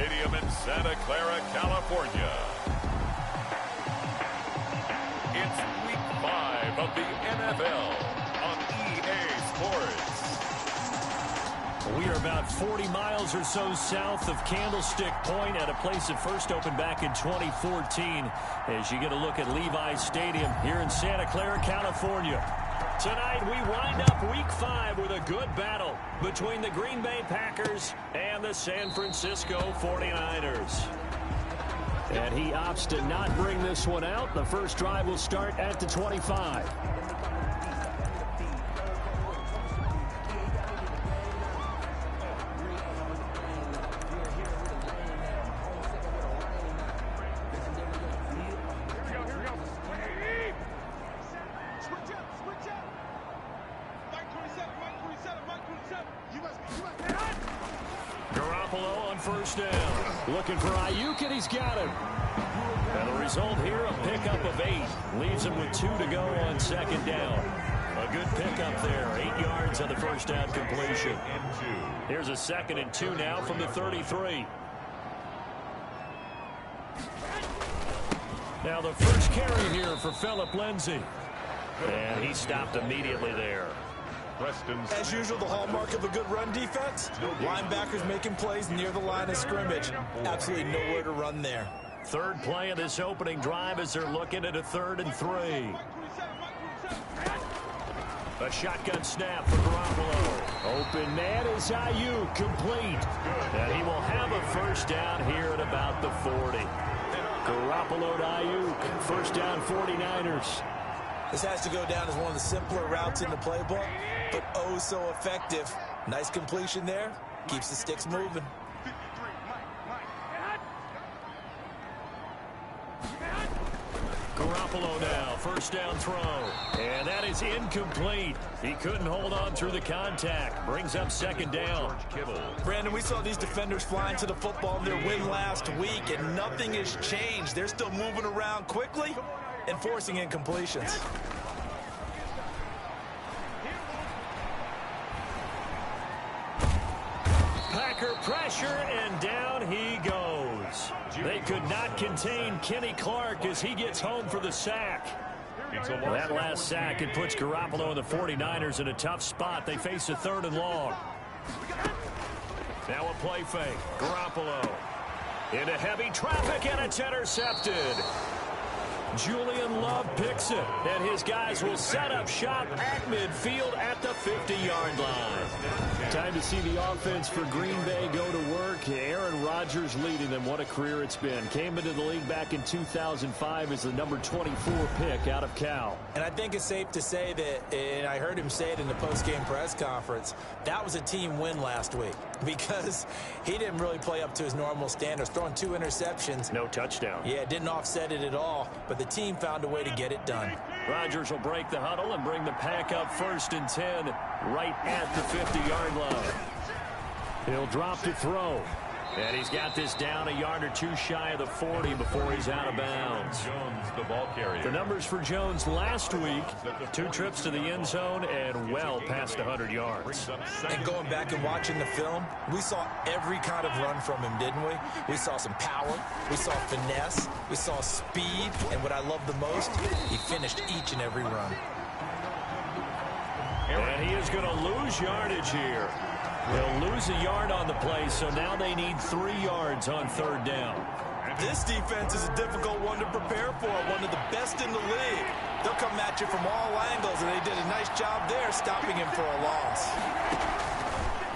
Stadium in Santa Clara, California. It's Week 5 of the NFL on EA Sports. We are about 40 miles or so south of Candlestick Point at a place that first opened back in 2014 as you get a look at Levi's Stadium here in Santa Clara, California. Tonight we wind up Week 5 with a good battle between the Green Bay Packers and the San Francisco 49ers. And he opts to not bring this one out. The first drive will start at the 25. First down. Looking for Ayuk, and he's got him. And the result here, a pickup of 8. Leaves him with 2 to go on second down. A good pickup there. 8 yards on the first down completion. Here's a 2nd and 2 now from the 33. Now the first carry here for Phillip Lindsay. And he stopped immediately there. As usual, the hallmark of a good run defense, linebackers making plays near the line of scrimmage. Absolutely nowhere to run there. Third play of this opening drive as they're looking at a 3rd and 3. A shotgun snap for Garoppolo. Open man is Ayuk, complete. And he will have a first down here at about the 40. Garoppolo to Ayuk, first down 49ers. This has to go down as one of the simpler routes in the playbook, but oh so effective. Nice completion there. Keeps the sticks moving. Garoppolo now, first down throw. And that is incomplete. He couldn't hold on through the contact. Brings up second down. Brandon, we saw these defenders flying to the football in their win last week, and nothing has changed. They're still moving around quickly and forcing incompletions. Packer pressure, and down he goes. They could not contain Kenny Clark as he gets home for the sack. That last sack, it puts Garoppolo and the 49ers in a tough spot. They face a 3rd and long. Now a play fake. Garoppolo into heavy traffic, and it's intercepted. Julian Love picks it, and his guys will set up shop at midfield at the 50-yard line. Time to see the offense for Green Bay go to work. Aaron Rodgers leading them. What a career it's been. Came into the league back in 2005 as the number 24 pick out of Cal. And I think it's safe to say that, and I heard him say it in the post-game press conference, that was a team win last week because he didn't really play up to his normal standards, throwing 2 interceptions. No touchdown. Yeah, didn't offset it at all, but the team found a way to get it done. Rodgers will break the huddle and bring the pack up 1st and 10 right at the 50-yard line. He'll drop to throw. And he's got this down a yard or 2 shy of the 40 before he's out of bounds. Jones, the ball carrier. The numbers for Jones last week, 2 trips to the end zone and well past 100 yards. And going back and watching the film, we saw every kind of run from him, didn't we? We saw some power, we saw finesse, we saw speed, and what I love the most, he finished each and every run. And he is going to lose yardage here. They'll lose a yard on the play, so now they need 3 yards on 3rd down. This defense is a difficult one to prepare for, one of the best in the league. They'll come at you from all angles, and they did a nice job there stopping him for a loss.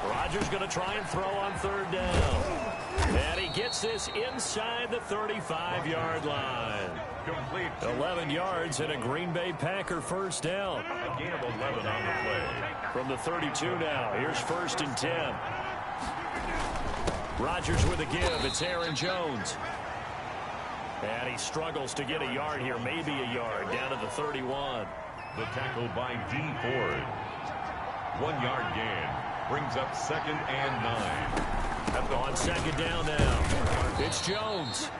Rodgers going to try and throw on 3rd down. And he gets this inside the 35-yard line. Complete. 11 yards and a Green Bay Packer first down. A gain of 11 on the play. From the 32 now, here's 1st and 10. Rodgers with a give. It's Aaron Jones. And he struggles to get a yard here, maybe a yard, down to the 31. The tackle by D. Ford. 1 yard gain. Brings up 2nd and 9. On 2nd down now, it's Jones.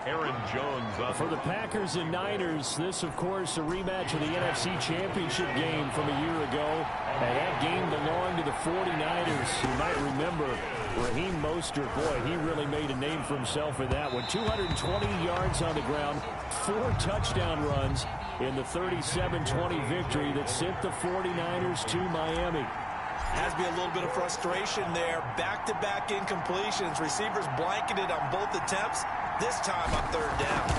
Aaron Jones up. For the Packers and Niners, this, of course, a rematch of the NFC Championship game from a year ago. And that game belonged to the 49ers. You might remember Raheem Mostert. Boy, he really made a name for himself in that one. 220 yards on the ground, 4 touchdown runs in the 37-20 victory that sent the 49ers to Miami. Has to be a little bit of frustration there. Back-to-back incompletions. Receivers blanketed on both attempts. This time on 3rd down.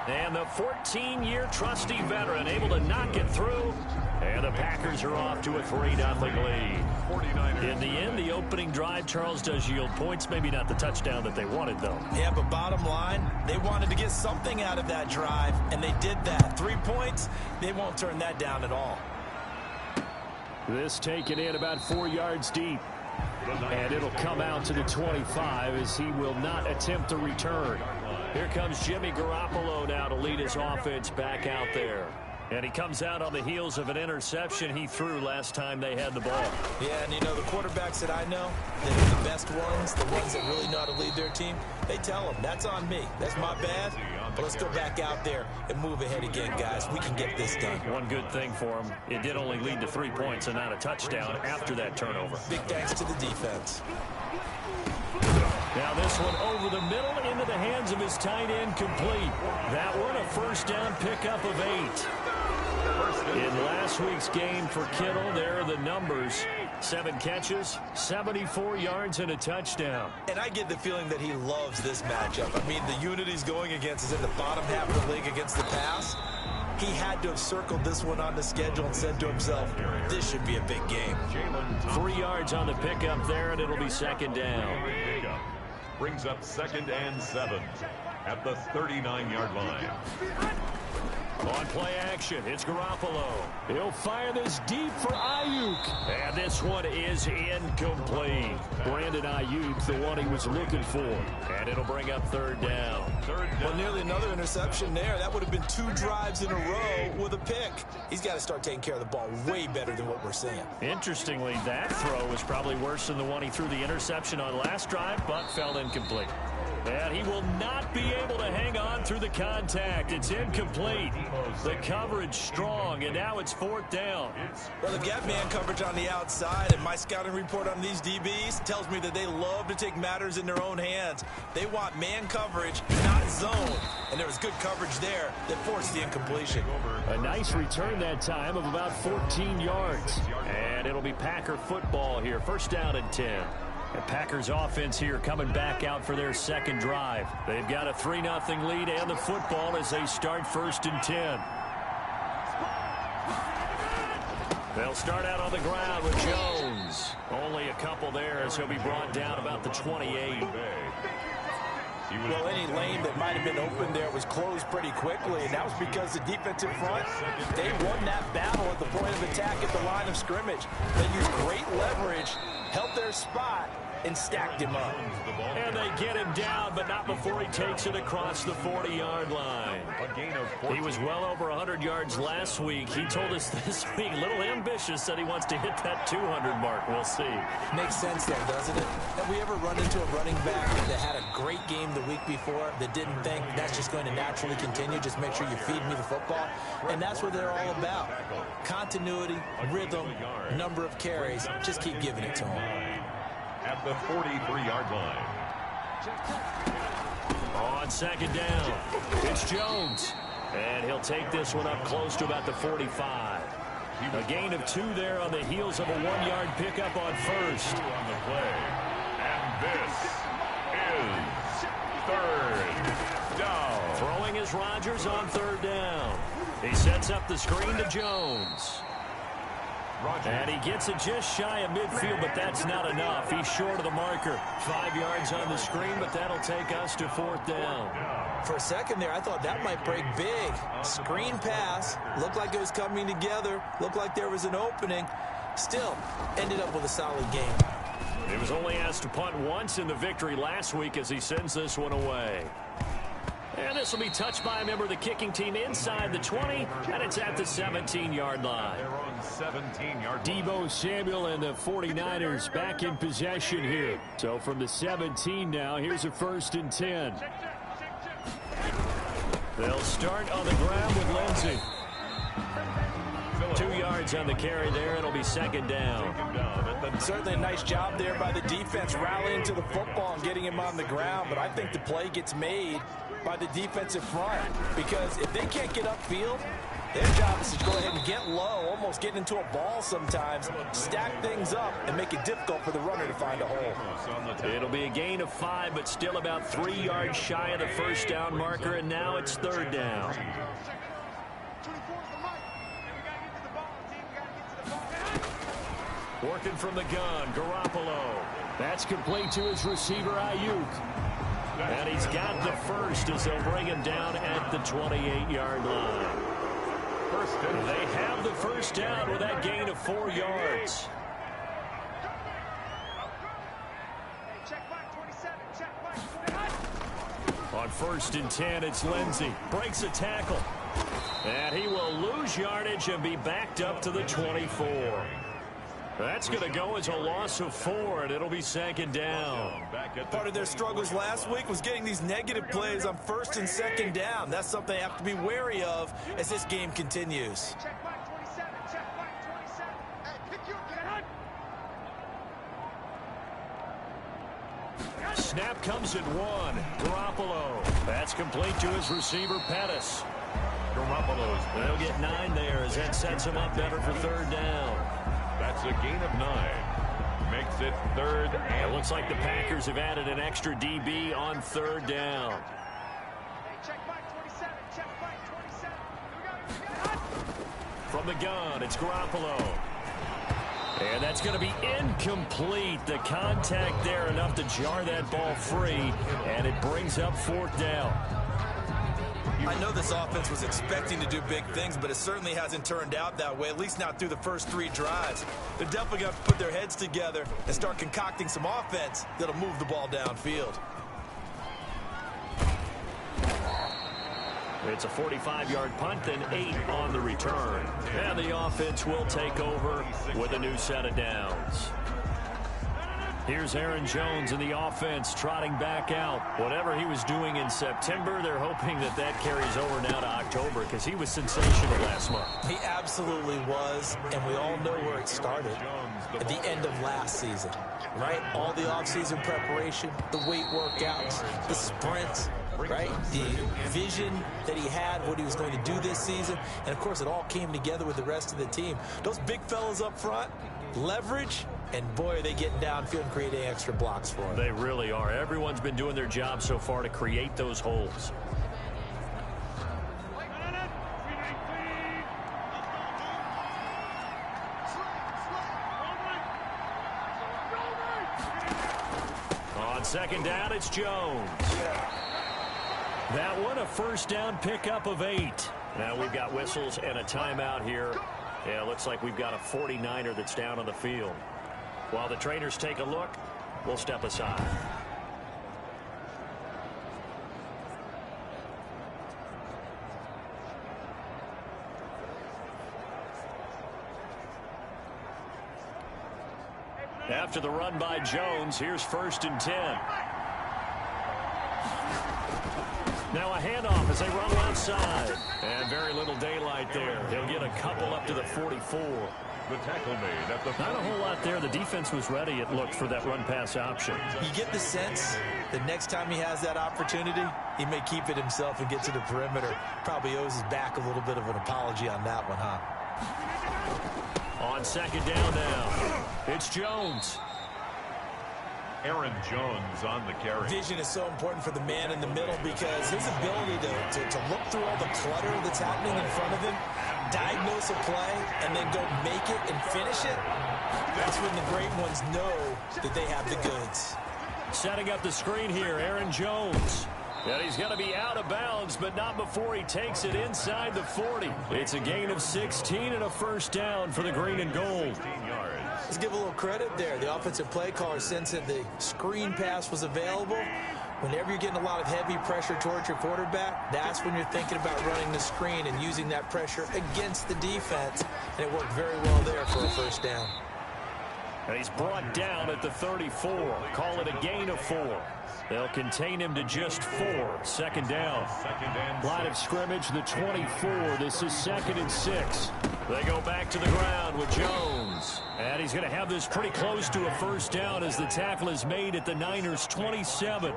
And the 14-year trusty veteran able to knock it through. And the Packers are off to a 3-0 lead. 49ers. In the end, the opening drive, Charles, does yield points. Maybe not the touchdown that they wanted, though. Yeah, but bottom line, they wanted to get something out of that drive, and they did that. 3 points, they won't turn that down at all. This taken in about 4 yards deep. And it'll come out to the 25 as he will not attempt to return. Here comes Jimmy Garoppolo now to lead his offense back out there. And he comes out on the heels of an interception he threw last time they had the ball. Yeah, and you know, the quarterbacks that I know, that are the best ones, the ones that really know how to lead their team, they tell them, that's on me. That's my bad. But let's go back out there and move ahead again, guys. We can get this done. One good thing for him, it did only lead to 3 points and not a touchdown after that turnover. Big thanks to the defense. Now this one over the middle into the hands of his tight end, complete. That one a first down pickup of 8. In last week's game for Kittle, there are the numbers. 7 catches, 74 yards, and a touchdown. And I get the feeling that he loves this matchup. I mean, the unit he's going against is in the bottom half of the league against the pass. He had to have circled this one on the schedule and said to himself, this should be a big game. 3 yards on the pickup there, and it'll be 2nd down. Brings up 2nd and 7 at the 39-yard line. On play action, it's Garoppolo. He'll fire this deep for Ayuk. And this one is incomplete. Brandon Ayuk, the one he was looking for. And it'll bring up 3rd down. Well, nearly another interception there. That would have been 2 drives in a row with a pick. He's got to start taking care of the ball way better than what we're seeing. Interestingly, that throw was probably worse than the one he threw the interception on last drive, but fell incomplete. And he will not be able to hang on through the contact. It's incomplete. The coverage strong, and now it's 4th down. Well, they've got man coverage on the outside, and my scouting report on these DBs tells me that they love to take matters in their own hands. They want man coverage, not zone. And there was good coverage there that forced the incompletion. A nice return that time of about 14 yards. And it'll be Packer football here. 1st down and 10. The Packers offense here coming back out for their 2nd drive. They've got a 3-0 lead and the football as they start 1st and 10. They'll start out on the ground with Jones. Only a couple there as he'll be brought down about the 28. Well, any lane that might have been open there was closed pretty quickly, and that was because the defensive front, they won that battle at the point of attack at the line of scrimmage. They used great leverage, held their spot, and stacked him up. And they get him down, but not before he takes it across the 40-yard line. He was well over 100 yards last week. He told us this week, a little ambitious, that he wants to hit that 200 mark. We'll see. Makes sense there, doesn't it? Have we ever run into a running back that had a great game the week before that didn't think that's just going to naturally continue? Just make sure you feed me the football. And that's what they're all about. Continuity, rhythm, number of carries. Just keep giving it to him. At the 43-yard line. On 2nd down, it's Jones. And he'll take this one up close to about the 45. A gain of 2 there on the heels of a 1-yard pickup on 1st. On the play. And this is 3rd down. Throwing is Rodgers on 3rd down. He sets up the screen to Jones. And he gets it just shy of midfield, but that's not enough. He's short of the marker. 5 yards on the screen, but that'll take us to 4th down. For a second there, I thought that might break big. Screen pass. Looked like it was coming together. Looked like there was an opening. Still, ended up with a solid game. He was only asked to punt once in the victory last week as he sends this one away. And this will be touched by a member of the kicking team inside the 20, and it's at the 17-yard line. They're on 17-yard line. Deebo Samuel and the 49ers back in possession here. So from the 17 now, here's a 1st and 10. They'll start on the ground with Lindsey. 2 yards on the carry there. It'll be 2nd down. Certainly a nice job there by the defense rallying to the football and getting him on the ground. But I think the play gets made by the defensive front, because if they can't get upfield, their job is to go ahead and get low, almost get into a ball sometimes, stack things up, and make it difficult for the runner to find a hole. It'll be a gain of 5, but still about 3 yards shy of the 1st down marker, and now it's 3rd down. Working from the gun, Garoppolo. That's complete to his receiver, Ayuk. And he's got the 1st as they'll bring him down at the 28-yard line. They have the 1st down with that gain of 4 yards. On 1st and 10, it's Lindsey. Breaks a tackle. And he will lose yardage and be backed up to the 24. That's going to go as a loss of 4, and it'll be 2nd down. Part of their struggles last week was getting these negative plays on 1st and 2nd down. That's something they have to be wary of as this game continues. Snap comes at 1. Garoppolo. That's complete to his receiver, Pettis. They'll get 9 there as that sets him up better for 3rd down. That's a gain of 9. Makes it 3rd. And it looks like the Packers have added an extra DB on 3rd down. From the gun, it's Garoppolo. And that's going to be incomplete. The contact there enough to jar that ball free, and it brings up 4th down. I know this offense was expecting to do big things, but it certainly hasn't turned out that way, at least not through the first 3 drives. They're definitely going to put their heads together and start concocting some offense that'll move the ball downfield. It's a 45-yard punt, then 8 on the return. And the offense will take over with a new set of downs. Here's Aaron Jones in the offense trotting back out. Whatever he was doing in September, they're hoping that that carries over now to October, because he was sensational last month. He absolutely was, and we all know where it started. At the end of last season, right? All the offseason preparation, the weight workouts, the sprints, right? The vision that he had, what he was going to do this season, and of course it all came together with the rest of the team. Those big fellas up front, leverage, and boy, are they getting downfield and creating extra blocks for him. They really are. Everyone's been doing their job so far to create those holes. On 2nd down, it's Jones. That one, a 1st down pickup of 8. Now we've got whistles and a timeout here. Yeah, looks like we've got a 49er that's down on the field. While the trainers take a look, we'll step aside. After the run by Jones, here's 1st and 10. Now a handoff as they run outside. And very little daylight there. He'll get a couple up to the 44. The tackle made at the Not a whole lot there. The defense was ready, it looked, for that run-pass option. You get the sense that next time he has that opportunity, he may keep it himself and get to the perimeter. Probably owes his back a little bit of an apology on that one, huh? On 2nd down now, it's Jones. Aaron Jones on the carry. Vision is so important for the man in the middle, because his ability to look through all the clutter that's happening in front of him, diagnose a play, and then go make it and finish it, that's when the great ones know that they have the goods. Setting up the screen here, Aaron Jones. And he's going to be out of bounds, but not before he takes it inside the 40. It's a gain of 16 and a 1st down for the green and gold. 16 yards. Let's give a little credit there. The offensive play caller sensed that the screen pass was available. Whenever you're getting a lot of heavy pressure towards your quarterback, that's when you're thinking about running the screen and using that pressure against the defense. And it worked very well there for a first down. And he's brought down at the 34. Call it a gain of 4. They'll contain him to just 4. Second down. Line of scrimmage, the 24. This is 2nd and 6. They go back to the ground with Jones. And he's going to have this pretty close to a first down as the tackle is made at the Niners' 27.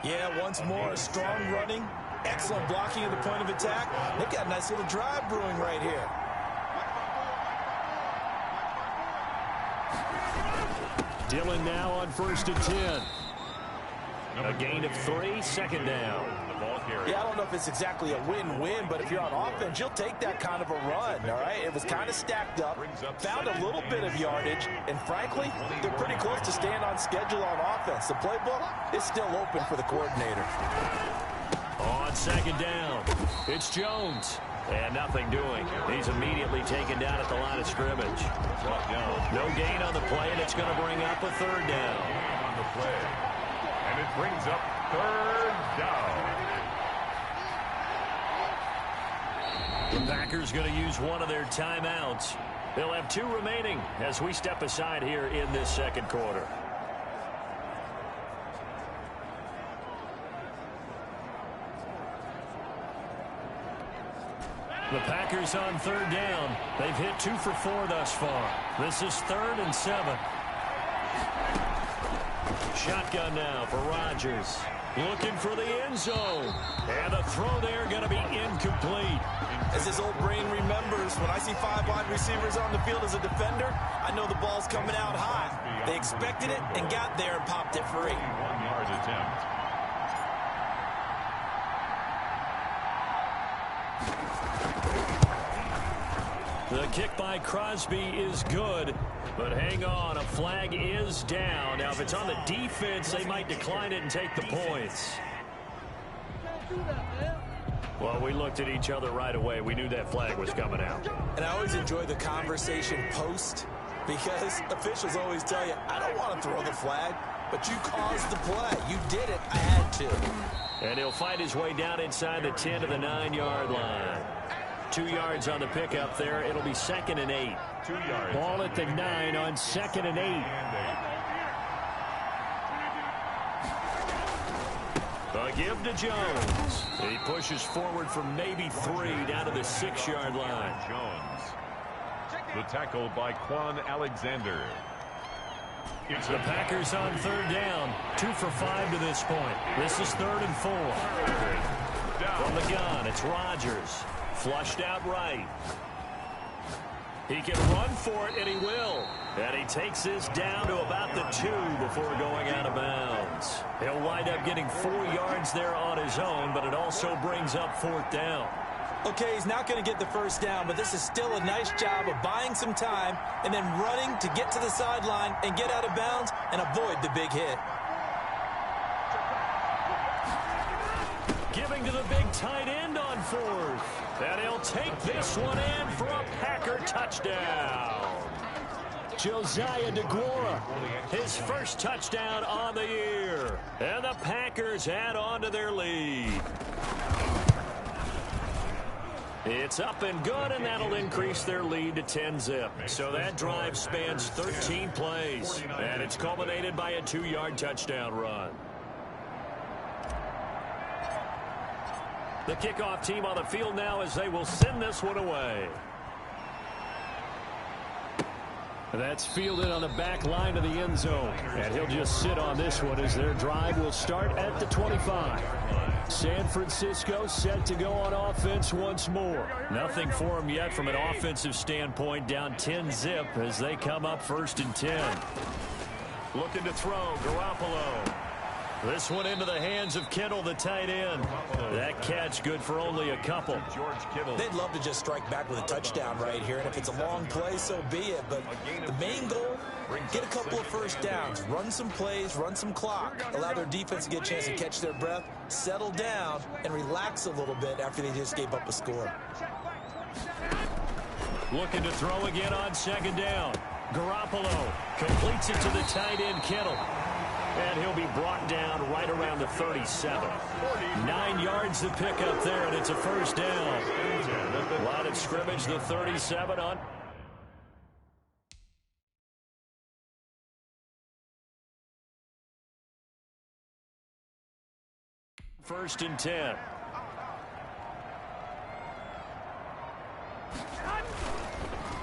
Yeah, once more, strong running, excellent blocking at the point of attack. They've got a nice little drive brewing right here. Dillon now on 1st and 10. A gain of 3, second down. Yeah, I don't know if it's exactly a win-win, but if you're on offense, you'll take that kind of a run, all right? It was kind of stacked up, found a little bit of yardage, and frankly, they're pretty close to staying on schedule on offense. The playbook is still open for the coordinator. On second down, it's Jones. And nothing doing. He's immediately taken down at the line of scrimmage. No gain on the play, and it's going to bring up a 3rd down. On the play. And it brings up 3rd down. The Packers going to use one of their timeouts. They'll have 2 remaining as we step aside here in this second quarter. The Packers on 3rd down. They've hit 2 for 4 thus far. This is 3rd and 7. Shotgun now for Rodgers. Looking for the end zone. And the throw there going to be incomplete. As his old brain remembers, when I see 5 wide receivers on the field as a defender, I know the ball's coming out high. They expected it and got there and popped it free. 1-yard attempt. The kick by Crosby is good, but hang on, a flag is down. Now, if it's on the defense, they might decline it and take the points. Well, we looked at each other right away. We knew that flag was coming out. And I always enjoy the conversation post because officials always tell you, I don't want to throw the flag, but you caused the play. You did it. I had to. And he'll fight his way down inside the 10 to the 9-yard line. 2 yards on the pickup there. It'll be 2nd and 8. 2 yards. Ball at the 9 on 2nd and 8. A give to Jones. He pushes forward for maybe 3 down to the 6-yard line. Jones. The tackle by Quan Alexander. The Packers on 3rd down. 2 for 5 to this point. This is 3rd and 4. From the gun, it's Rodgers. Flushed out right. He can run for it, and he will. And he takes this down to about the 2 before going out of bounds. He'll wind up getting 4 yards there on his own, but it also brings up 4th down. Okay, he's not going to get the first down, but this is still a nice job of buying some time and then running to get to the sideline and get out of bounds and avoid the big hit. Giving to the big tight end on 4th. And he'll take this one in for a Packer touchdown. Josiah DeGuara, his first touchdown on the year. And the Packers add on to their lead. It's up and good, and that'll increase their lead to 10-zip. So that drive spans 13 plays, and it's culminated by a 2-yard touchdown run. The kickoff team on the field now as they will send this one away. That's fielded on the back line of the end zone. And he'll just sit on this one as their drive will start at the 25. San Francisco set to go on offense once more. Nothing for them yet from an offensive standpoint, down 10-zip as they come up 1st and 10. Looking to throw, Garoppolo. This one into the hands of Kittle, the tight end. That catch good for only a couple. George Kittle. They'd love to just strike back with a touchdown right here, and if it's a long play, so be it. But the main goal, get a couple of first downs, run some plays, run some clock, allow their defense to get a chance to catch their breath, settle down, and relax a little bit after they just gave up a score. Looking to throw again on 2nd down. Garoppolo completes it to the tight end, Kittle. And he'll be brought down right around the 37. 9 yards to pick up there, and it's a first down. Line of scrimmage, the 37 on. First and 10.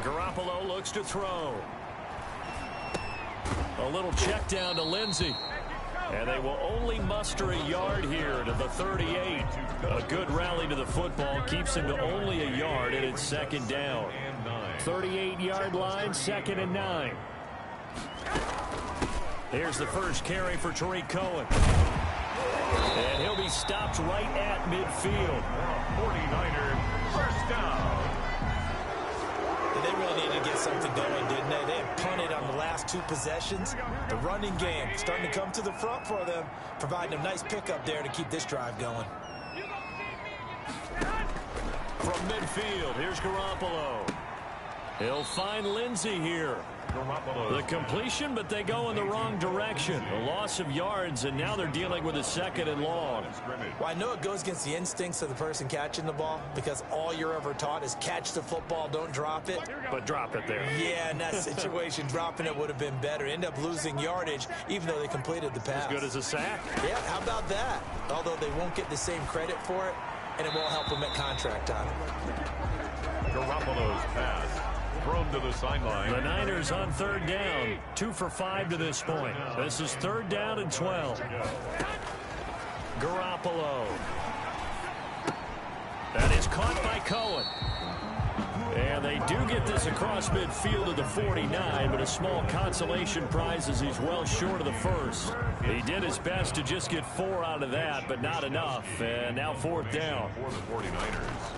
Garoppolo looks to throw. A little check down to Lindsey. And they will only muster a yard here to the 38. A good rally to the football keeps him to only a yard, and it's second down. 38-yard line, second and 9. Here's the first carry for Tariq Cohen. And he'll be stopped right at midfield. 49ers first down. They really needed to get something going, didn't they? They had punted on the last 2 possessions. The running game starting to come to the front for them, providing a nice pickup there to keep this drive going. From midfield, here's Garoppolo. He'll find Lindsey here. The completion, but they go in the wrong direction. A loss of yards, and now they're dealing with a second and long. Well, I know it goes against the instincts of the person catching the ball because all you're ever taught is catch the football, don't drop it. But drop it there. Yeah, in that situation, dropping it would have been better. End up losing yardage, even though they completed the pass. As good as a sack. Yeah, how about that? Although they won't get the same credit for it, and it won't help them at contract time. Garoppolo's pass. Thrown to the sideline. The Niners on third down. 2 for 5 to this point. This is third down and 12. Garoppolo. That is caught by Cohen. And they do get this across midfield to the 49, but a small consolation prize as he's well short of the first. He did his best to just get 4 out of that, but not enough. And now fourth down. For the 49ers.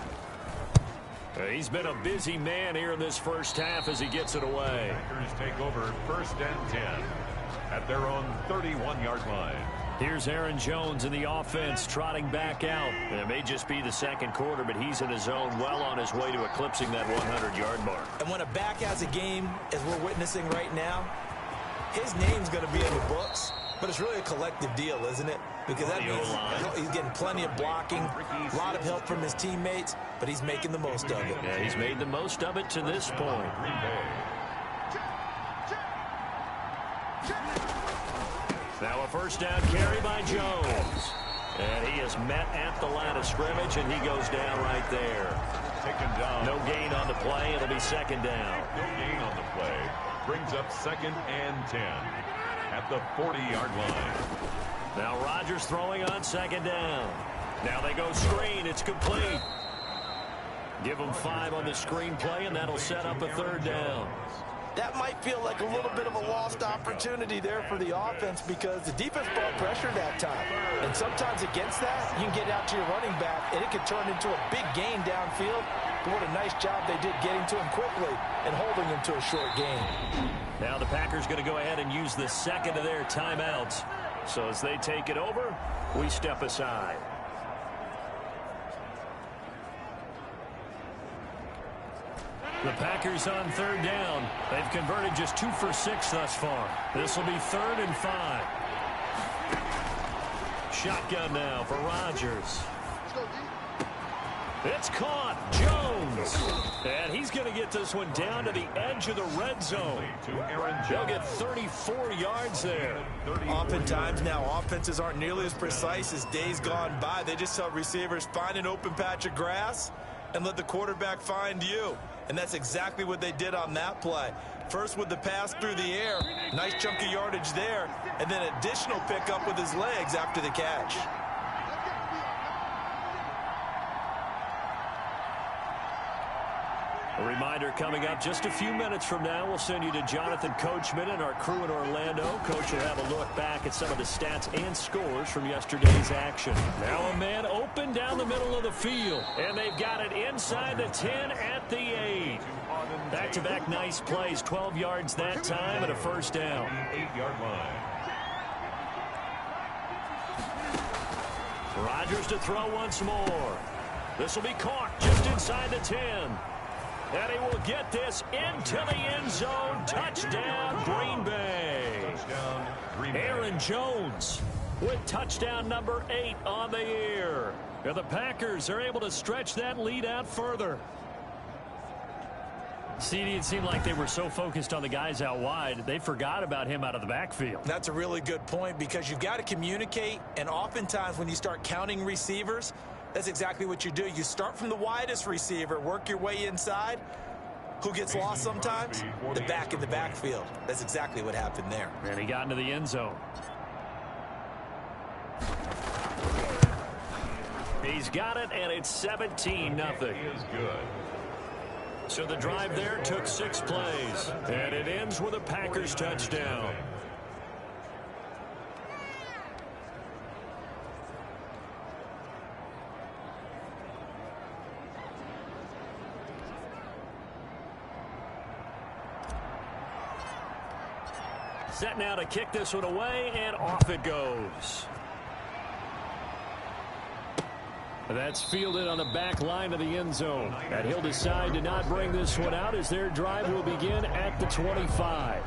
He's been a busy man here in this first half as he gets it away. Packers take over first and 10 at their own 31-yard line. Here's Aaron Jones in the offense trotting back out. It may just be the second quarter, but he's in his zone, well on his way to eclipsing that 100-yard mark. And when a back has a game, as we're witnessing right now, his name's going to be in the books, but it's really a collective deal, isn't it? Because that means he's getting plenty of blocking, a lot of help from his teammates, but he's making the most of it. Yeah, he's made the most of it to this point. Now a first down carry by Jones. And he is met at the line of scrimmage, and he goes down right there. Taken down. No gain on the play. It'll be second down. No gain on the play. Brings up second and 10 at the 40-yard line. Now Rodgers throwing on second down. Now they go screen. It's complete. Give them 5 on the screen play, and that'll set up a third down. That might feel like a little bit of a lost opportunity there for the offense because the defense brought pressure that time. And sometimes against that, you can get out to your running back, and it could turn into a big gain downfield. But what a nice job they did getting to him quickly and holding him to a short gain. Now the Packers going to go ahead and use the second of their timeouts. So as they take it over, we step aside. The Packers on third down. They've converted just 2 for 6 thus far. This will be third and 5. Shotgun now for Rodgers. It's caught. Jones. And he's going to get this one down to the edge of the red zone. They'll get 34 yards there. Oftentimes now offenses aren't nearly as precise as days gone by. They just tell receivers, find an open patch of grass and let the quarterback find you. And that's exactly what they did on that play. First with the pass through the air. Nice chunk of yardage there. And then additional pickup with his legs after the catch. A reminder coming up just a few minutes from now, we'll send you to Jonathan Coachman and our crew in Orlando. Coach will have a look back at some of the stats and scores from yesterday's action. Now a man open down the middle of the field, and they've got it inside the 10 at the 8. Back-to-back nice plays, 12 yards that time and a first down. 8-yard line. Rodgers to throw once more. This will be caught just inside the 10. And he will get this into the end zone. Touchdown, Green Bay. Touchdown, Green Bay. Aaron Jones with touchdown number 8 on the year. And the Packers are able to stretch that lead out further. CD, it seemed like they were so focused on the guys out wide, they forgot about him out of the backfield. That's a really good point because you've got to communicate, and oftentimes when you start counting receivers, that's exactly what you do. You start from the widest receiver, work your way inside. Who gets lost sometimes? The back in the backfield. That's exactly what happened there. And he got into the end zone. He's got it, and it's 17-0. Is good. So the drive there took 6 plays, and it ends with a Packers touchdown. Set now to kick this one away, and off it goes. That's fielded on the back line of the end zone. And he'll decide to not bring this one out as their drive will begin at the 25.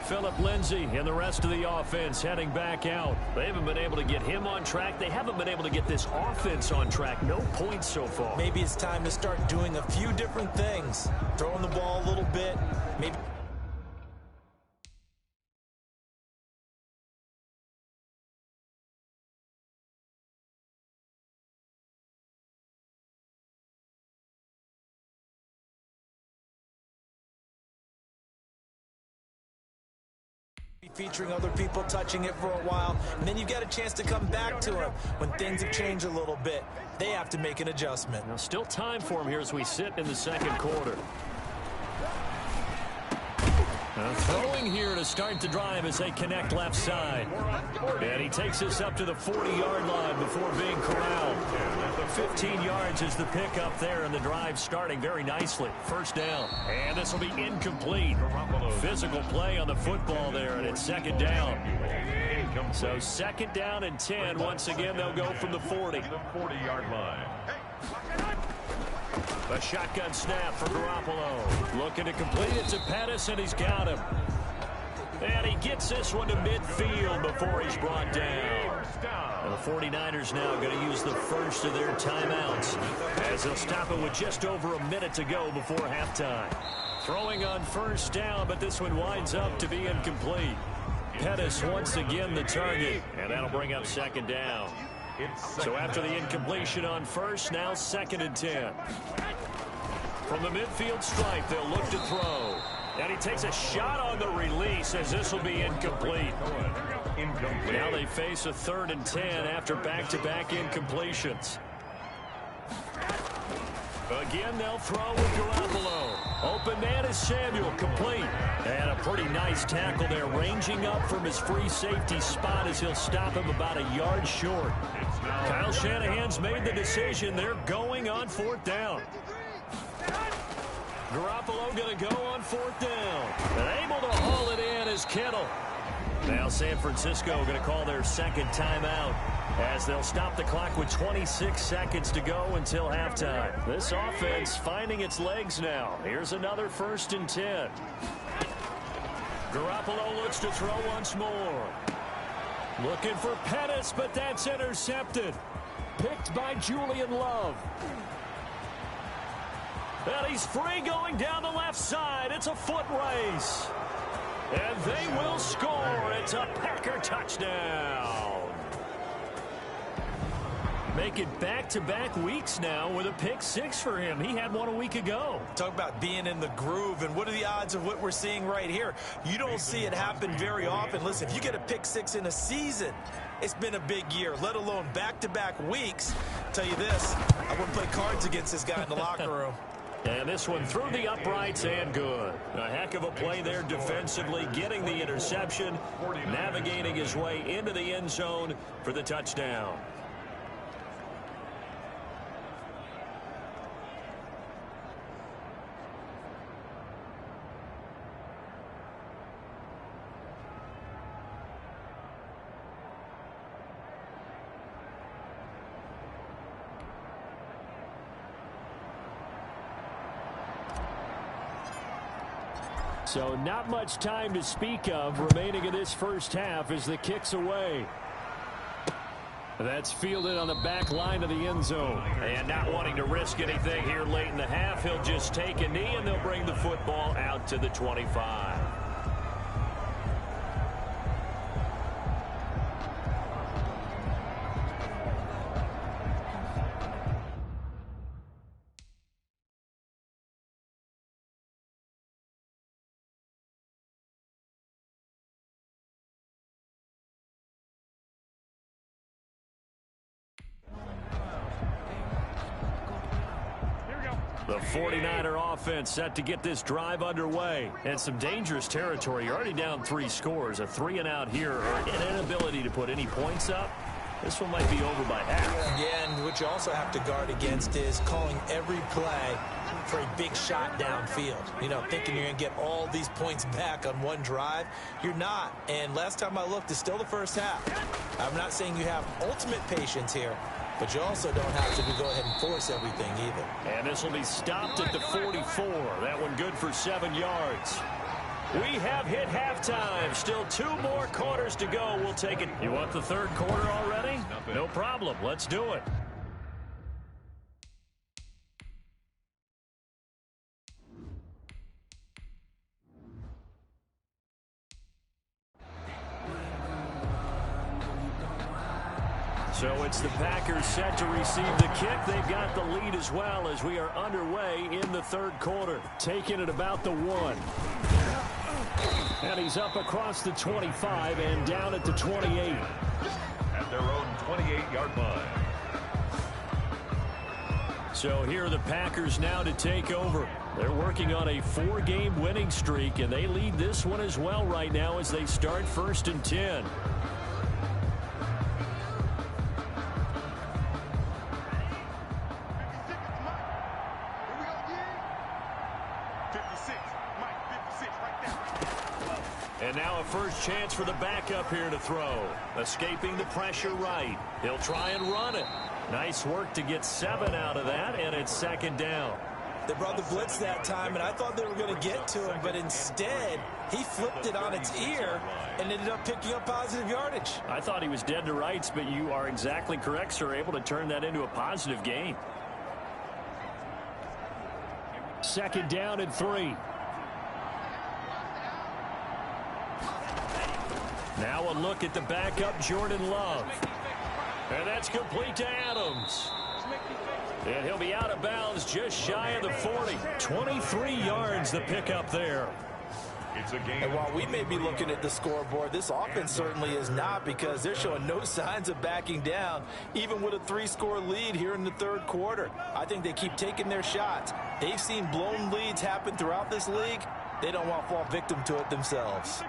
Phillip Lindsay and the rest of the offense heading back out. They haven't been able to get him on track. They haven't been able to get this offense on track. No points so far. Maybe it's time to start doing a few different things. Throwing the ball a little bit. Maybe featuring other people touching it for a while, and then you get a chance to come back to him when things have changed a little bit. They have to make an adjustment. Now still time for him here as we sit in the second quarter. Throwing here to start the drive as they connect left side. And he takes this up to the 40-yard line before being corralled. 15 yards is the pickup there, and the drive starting very nicely. First down. And this will be incomplete. Physical play on the football there, and it's second down. So second down and 10. Once again, they'll go from the 40. The 40-yard line. A shotgun snap for Garoppolo. Looking to complete it to Pettis, and he's got him. And he gets this one to midfield before he's brought down. And the 49ers now going to use the first of their timeouts as they'll stop it with just over a minute to go before halftime. Throwing on first down, but this one winds up to be incomplete. Pettis once again the target, and that'll bring up second down. So after the incompletion on first, now second and 10. From the midfield stripe, they'll look to throw. And he takes a shot on the release as this will be incomplete. Now they face a third and 10 after back-to-back incompletions. Again, they'll throw with Garoppolo. Open man is Samuel, complete. And a pretty nice tackle there, ranging up from his free safety spot as he'll stop him about a yard short. Kyle Shanahan's made the decision. They're going on fourth down. Garoppolo going to go on fourth down. And able to haul it in is Kittle. Now San Francisco going to call their second timeout as they'll stop the clock with 26 seconds to go until halftime. This offense finding its legs now. Here's another first and 10. Garoppolo looks to throw once more. Looking for Pettis, but that's intercepted. Picked by Julian Love. And he's free going down the left side. It's a foot race. And they will score. It's a Packer touchdown. Make it back-to-back weeks now with a pick six for him. He had one a week ago. Talk about being in the groove, and what are the odds of what we're seeing right here? You don't see it happen very often. Listen, if you get a pick six in a season, it's been a big year, let alone back-to-back weeks. I'll tell you this, I wouldn't play cards against this guy in the locker room. And this one through the uprights and good. A heck of a play there defensively, getting the interception, navigating his way into the end zone for the touchdown. So not much time to speak of remaining in this first half as the kick's away. That's fielded on the back line of the end zone. And not wanting to risk anything here late in the half, he'll just take a knee and they'll bring the football out to the 25. The 49er offense set to get this drive underway. And some dangerous territory. You're already down 3 scores. A 3-and-out here or an inability to put any points up. This one might be over by half. Yeah, and what you also have to guard against is calling every play for a big shot downfield. You know, thinking you're going to get all these points back on one drive. You're not. And last time I looked, it's still the first half. I'm not saying you have ultimate patience here, but you also don't have to go ahead and force everything either. And this will be stopped at the 44. That one good for 7 yards. We have hit halftime. Still 2 more quarters to go. We'll take it. You want the third quarter already? No problem. Let's do it. So it's the Packers set to receive the kick. They've got the lead as well as we are underway in the third quarter. Taking it about the 1. And he's up across the 25 and down at the 28. At their own 28-yard line. So here are the Packers now to take over. They're working on a 4-game winning streak, and they lead this one as well right now as they start 1st and 10. And now a first chance for the backup here to throw. Escaping the pressure right. He'll try and run it. Nice work to get 7 out of that, and it's 2nd down. They brought the blitz that time, and I thought they were going to get to him, but instead he flipped it on its ear and ended up picking up positive yardage. I thought he was dead to rights, but you are exactly correct, sir. Able to turn that into a positive gain. 2nd down and 3. Now a look at the backup, Jordan Love. And that's complete to Adams. And he'll be out of bounds just shy of the 40. 23 yards the pickup there. It's a game. And while we may be looking at the scoreboard, this offense certainly is not, because they're showing no signs of backing down, even with a 3-score lead here in the third quarter. I think they keep taking their shots. They've seen blown leads happen throughout this league. They don't want to fall victim to it themselves.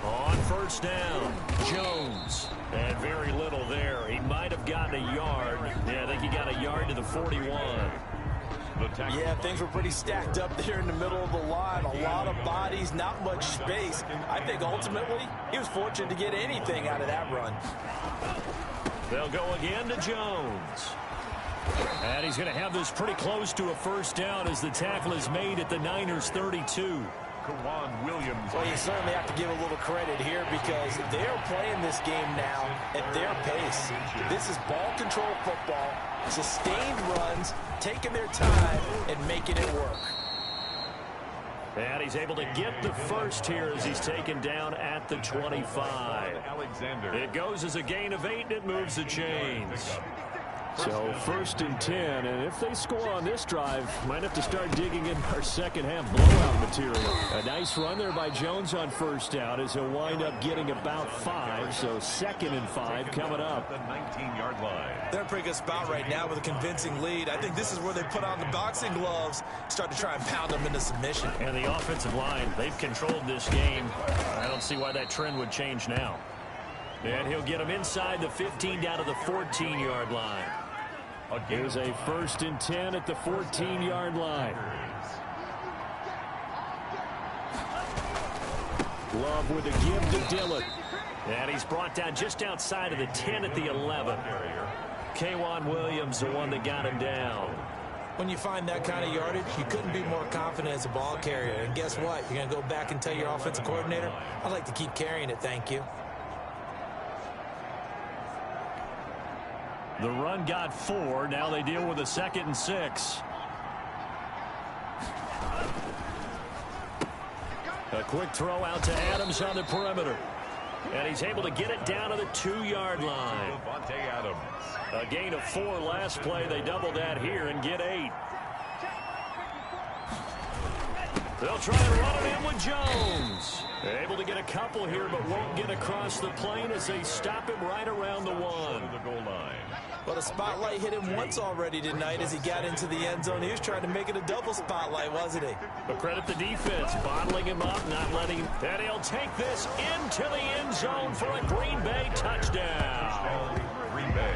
On first down, Jones. And very little there. He might have gotten a yard. Yeah, I think he got a yard to the 41. Yeah, things were pretty stacked up there in the middle of the line. A lot of bodies, not much space. I think ultimately he was fortunate to get anything out of that run. They'll go again to Jones. And he's going to have this pretty close to a first down as the tackle is made at the Niners' 32. Williams. Well, you certainly have to give a little credit here, because they're playing this game now at their pace. This is ball control football, sustained runs, taking their time and making it work. And he's able to get the first here as he's taken down at the 25. Alexander. It goes as a gain of 8, and it moves the chains. So 1st and 10, and if they score on this drive, might have to start digging in our second half blowout material. A nice run there by Jones on first down as he'll wind up getting about 5, so 2nd and 5 coming up. The 19-yard line. They're in a pretty good spot right now with a convincing lead. I think this is where they put on the boxing gloves, start to try and pound them into submission. And the offensive line, they've controlled this game. I don't see why that trend would change now. And he'll get him inside the 15 down to the 14-yard line. Here's a 1st and 10 at the 14-yard line. Love with a give to Dillon. And he's brought down just outside of the 10 at the 11. K'Wan Williams, the one that got him down. When you find that kind of yardage, you couldn't be more confident as a ball carrier. And guess what? You're going to go back and tell your offensive coordinator, I'd like to keep carrying it, thank you. The run got 4. Now they deal with a 2nd and 6. A quick throw out to Adams on the perimeter. And he's able to get it down to the 2-yard line. A gain of 4 last play. They double that here and get 8. They'll try and run it in with Jones. Able to get a couple here, but won't get across the plane as they stop him right around the 1. Well, the spotlight hit him once already tonight as he got into the end zone. He was trying to make it a double spotlight, wasn't he? But credit the defense, bottling him up, not letting him. And he'll take this into the end zone for a Green Bay touchdown.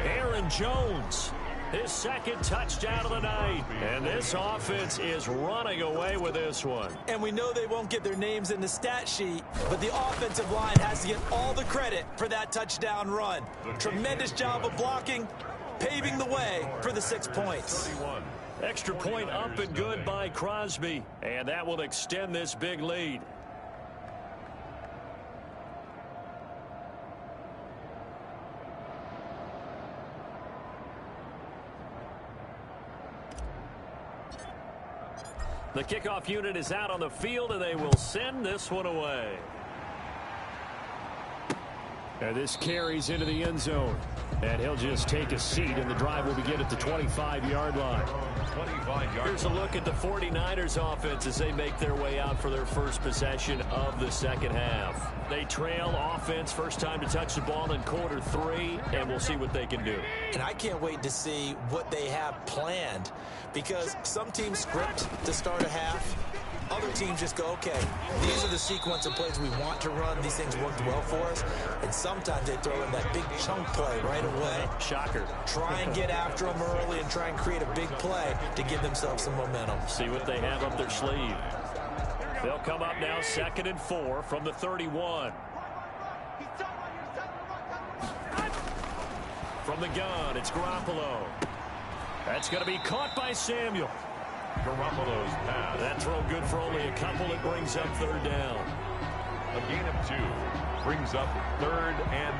Aaron Jones, his 2nd touchdown of the night. And this offense is running away with this one. And we know they won't get their names in the stat sheet, but the offensive line has to get all the credit for that touchdown run. Tremendous job of blocking, paving the way for the 6 points. Extra point up and good by Crosby. And that will extend this big lead. The kickoff unit is out on the field, and they will send this one away. And this carries into the end zone. And he'll just take a seat, and the drive will begin at the 25-yard line. Here's a look at the 49ers offense as they make their way out for their first possession of the second half. They trail offense, first time to touch the ball in quarter 3, and we'll see what they can do. And I can't wait to see what they have planned, because some teams script to start a half. Other teams just go, okay, these are the sequence of plays we want to run. These things worked well for us. And sometimes they throw in that big chunk play right away. Shocker. Try and get after them early and try and create a big play to give themselves some momentum. See what they have up their sleeve. They'll come up now 2nd and 4 from the 31. From the gun, it's Garoppolo. That's going to be caught by Samuel. Garoppolo's pass. That throw good for only a couple. It brings up 3rd down. A gain of 2 brings up 3rd and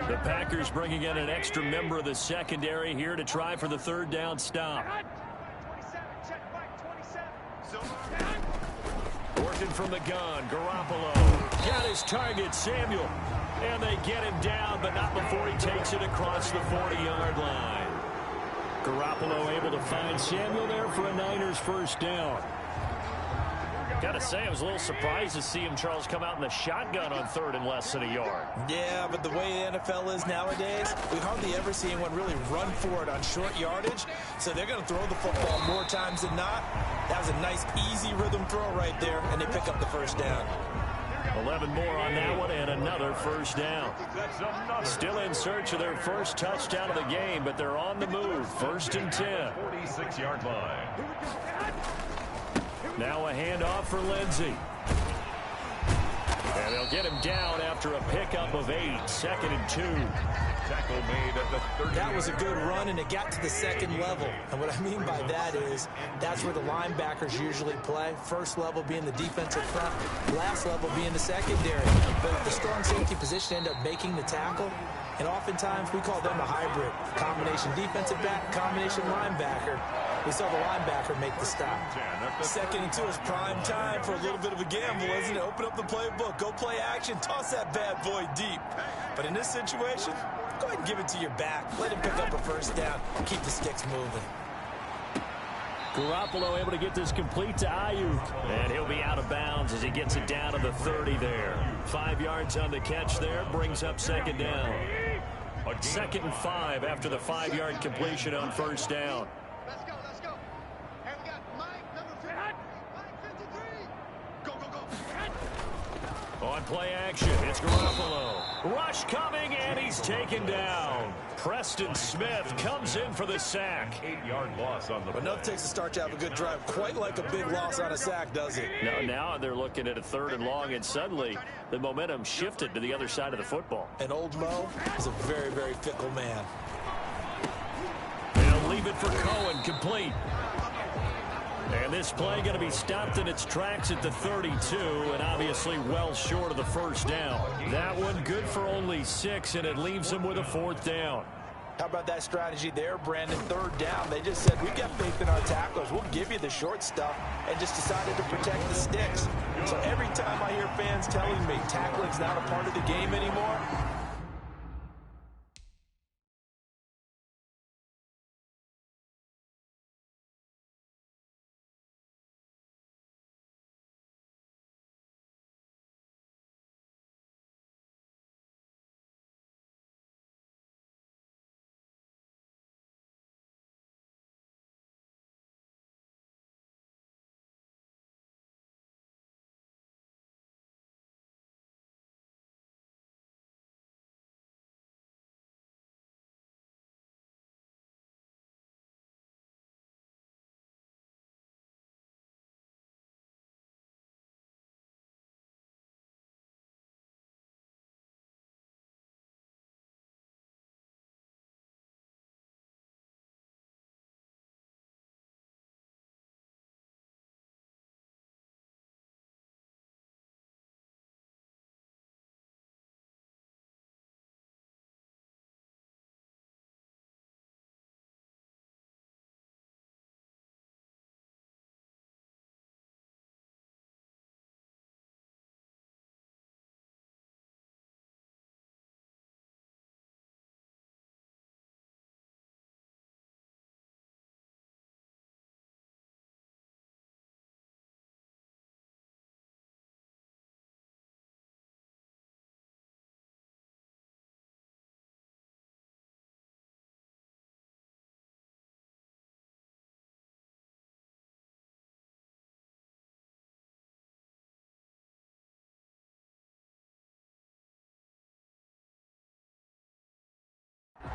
2. The Packers bringing in an extra member of the secondary here to try for the 3rd down stop. Working from the gun, Garoppolo. Got his target, Samuel. And they get him down, but not before he takes it across the 40-yard line. Garoppolo able to find Samuel there for a Niners 1st down. Got to say, I was a little surprised to see him, Charles, come out in the shotgun on 3rd and less than a yard. Yeah, but the way the NFL is nowadays, we hardly ever see anyone really run for it on short yardage. So they're going to throw the football more times than not. That was a nice, easy rhythm throw right there, and they pick up the 1st down. 11 more on that one and another 1st down. Still in search of their first touchdown of the game, but they're on the move. 1st and 10. 46-yard line. Now a handoff for Lindsey. And they'll get him down after a pickup of 8. 2nd and 2. Tackle made at the 30. That was a good run, and it got to the 2nd level. And what I mean by that is that's where the linebackers usually play. First level being the defensive front, last level being the secondary. But the strong safety position ended up making the tackle. And oftentimes we call them a hybrid. Combination defensive back, combination linebacker. We saw the linebacker make the stop. 2nd and 2 is prime time for a little bit of a gamble, isn't it? Open up the playbook, go play action, toss that bad boy deep. But in this situation, go ahead and give it to your back. Let him pick up a 1st down. Keep the sticks moving. Garoppolo able to get this complete to Ayuk. And he'll be out of bounds as he gets it down to the 30 there. 5 yards on the catch there. Brings up 2nd down. 2nd and 5 after the 5-yard completion on 1st down. Let's go. And we got Mike, number 53. Go. On play action, it's Garoppolo. Rush coming, and he's taken down. Preston Smith comes in for the sack. 8-yard loss on the play. Enough takes to start to have a good drive. Quite like a big loss on a sack, does it? Now they're looking at a 3rd and long, and suddenly the momentum shifted to the other side of the football. And old Mo is a very, very fickle man. They'll leave it for Cohen, complete. And this play going to be stopped in its tracks at the 32, and obviously well short of the first down. That one good for only 6, and it leaves him with a 4th down. How about that strategy there, Brandon? 3rd down. They just said, we got faith in our tacklers. We'll give you the short stuff, and just decided to protect the sticks. So every time I hear fans telling me tackling's not a part of the game anymore,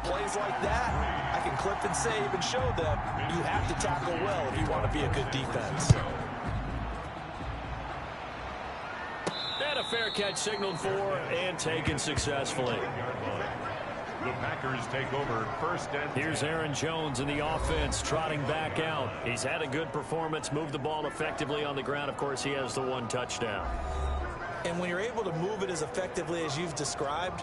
plays like that, I can clip and save and show them you have to tackle well if you want to be a good defense. And a fair catch signaled for and taken successfully. The Packers take over 1st and 10. Here's Aaron Jones in the offense trotting back out. He's had a good performance, moved the ball effectively on the ground. Of course, he has the 1 touchdown. And when you're able to move it as effectively as you've described,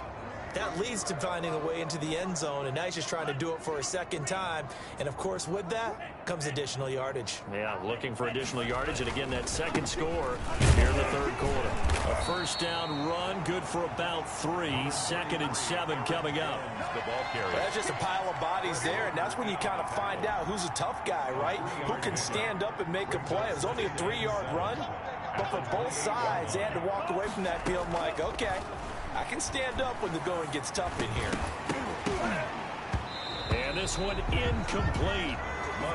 that leads to finding a way into the end zone, and now he's just trying to do it for a 2nd time. And, of course, with that comes additional yardage. Yeah, looking for additional yardage, and again, that 2nd score here in the 3rd quarter. A 1st down run, good for about 3. 2nd and 7 coming up. The ball carrier. That's just a pile of bodies there, and that's when you kind of find out who's a tough guy, right? Who can stand up and make a play. It was only a 3-yard run, but for both sides, they had to walk away from that field like, okay, I can stand up when the going gets tough in here. And this one incomplete.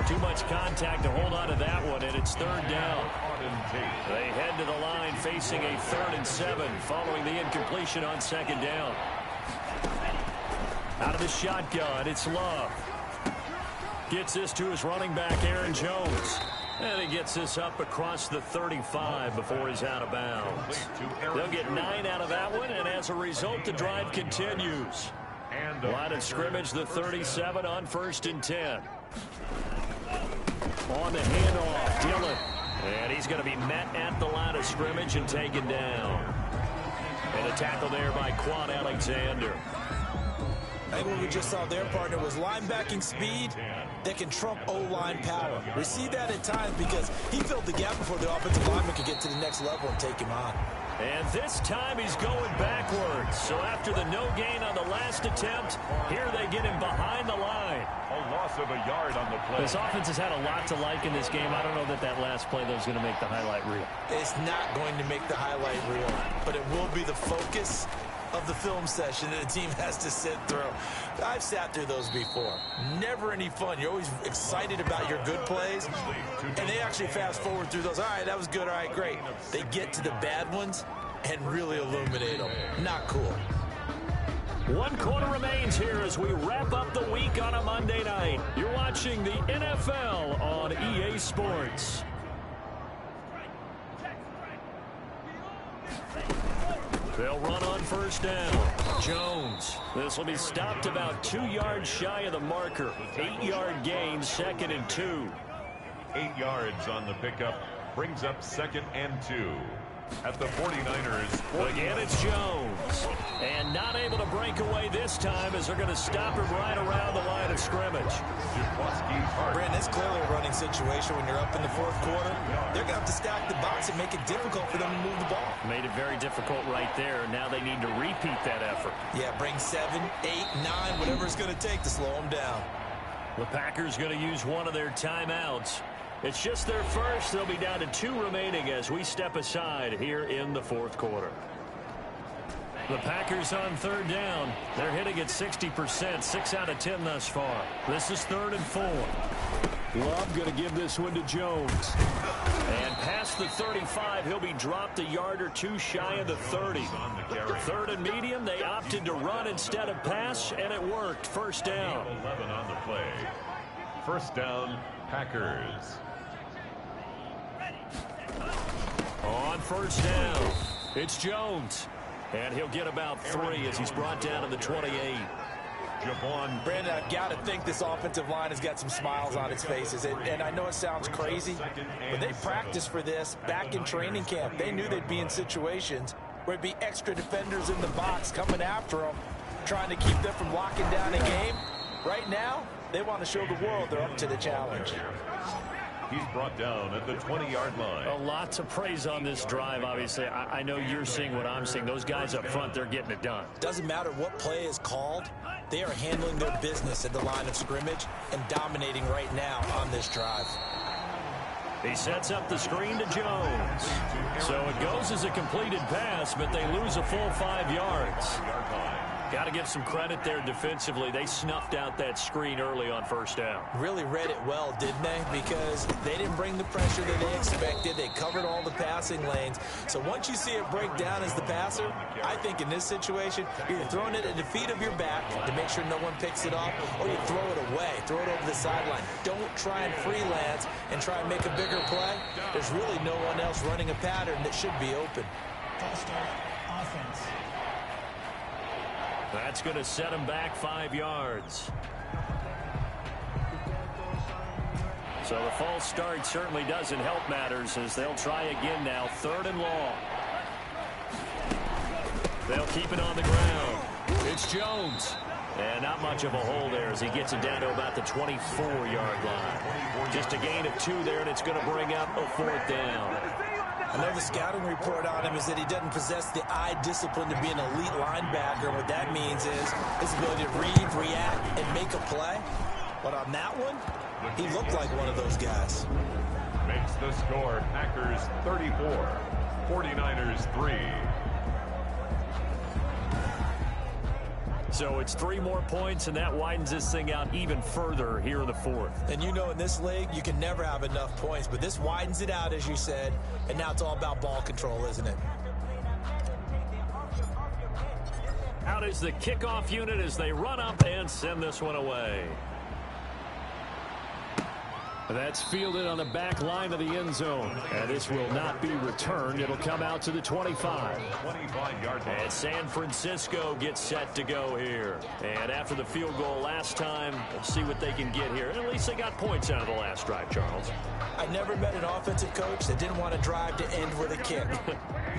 Too much contact to hold on to that one, and it's 3rd down. They head to the line facing a 3rd and 7 following the incompletion on 2nd down. Out of the shotgun, it's Love. Gets this to his running back, Aaron Jones. And he gets this up across the 35 before he's out of bounds. They'll get 9 out of that one, and as a result, the drive continues. Line of scrimmage, the 37 on 1st and 10. On the handoff, Dillon. And he's going to be met at the line of scrimmage and taken down. And a tackle there by Quan Alexander. I think what we just saw their partner was linebacking speed that can trump O-line power. We see that at times because he filled the gap before the offensive lineman could get to the next level and take him on. And this time he's going backwards. So after the no gain on the last attempt, here they get him behind the line. A loss of a yard on the play. This offense has had a lot to like in this game. I don't know that that last play, though, is going to make the highlight reel. It's not going to make the highlight reel, but it will be the focus of the film session that the team has to sit through. I've sat through those before. Never any fun. You're always excited about your good plays, and they actually fast forward through those. All right, that was good. All right, great. They get to the bad ones, and really illuminate them. Not cool. 1 quarter remains here as we wrap up the week on a Monday night. You're watching the NFL on EA Sports. They'll run on first down. Jones. This will be stopped about 2 yards shy of the marker. 8-yard gain, 2nd and 2. 8 yards on the pickup. Brings up 2nd and 2. At the 49ers. Again, it's Jones. And not able to break away this time as they're going to stop him right around the line of scrimmage. Brandon, it's clearly a running situation when you're up in the 4th quarter. They're going to have to stack the box and make it difficult for them to move the ball. Made it very difficult right there. Now they need to repeat that effort. Yeah, bring 7, 8, 9, whatever it's going to take to slow them down. The Packers going to use one of their timeouts. It's just their first. They'll be down to 2 remaining as we step aside here in the 4th quarter. The Packers on 3rd down. They're hitting at 60%, 6 out of 10 thus far. This is 3rd and 4. Love going to give this one to Jones. And past the 35, he'll be dropped a yard or 2 shy of the 30. 3rd and medium, they opted to run instead of pass, and it worked. First down. 11 on the play. First down, Packers. On first down, it's Jones. And he'll get about 3 as he's brought down to the 28. Javon. Brandon, I've got to think this offensive line has got some smiles on its faces. And I know it sounds crazy, but they practiced for this back in training camp. They knew they'd be in situations where there'd be extra defenders in the box coming after them, trying to keep them from locking down a game. Right now, they want to show the world they're up to the challenge. He's brought down at the 20-yard line. A lot to praise on this drive, obviously. I know you're seeing what I'm seeing. Those guys up front, they're getting it done. Doesn't matter what play is called. They are handling their business at the line of scrimmage and dominating right now on this drive. He sets up the screen to Jones. So it goes as a completed pass, but they lose a full 5 yards. Got to give some credit there defensively. They snuffed out that screen early on first down. Really read it well, didn't they? Because they didn't bring the pressure that they expected. They covered all the passing lanes. So once you see it break down as the passer, I think in this situation, you're throwing it at the feet of your back to make sure no one picks it off, or you throw it away, throw it over the sideline. Don't try and freelance and try and make a bigger play. There's really no one else running a pattern that should be open. False start, offense. That's going to set him back 5 yards. So the false start certainly doesn't help matters as they'll try again now. 3rd and long. They'll keep it on the ground. It's Jones. And not much of a hole there as he gets it down to about the 24-yard line. Just a gain of 2 there, and it's going to bring up a 4th down. I know the scouting report on him is that he doesn't possess the eye discipline to be an elite linebacker. What that means is his ability to read, react, and make a play. But on that one, he looked like one of those guys. Makes the score Packers 34, 49ers 3. So it's 3 more points, and that widens this thing out even further here in the 4th. And you know in this league, you can never have enough points, but this widens it out, as you said, and now it's all about ball control, isn't it? Out is the kickoff unit as they run up and send this one away. That's fielded on the back line of the end zone. And this will not be returned. It'll come out to the 25. 25-yard line. And San Francisco gets set to go here. And after the field goal last time, we'll see what they can get here. And at least they got points out of the last drive, Charles. I never met an offensive coach that didn't want to drive to end with a kick.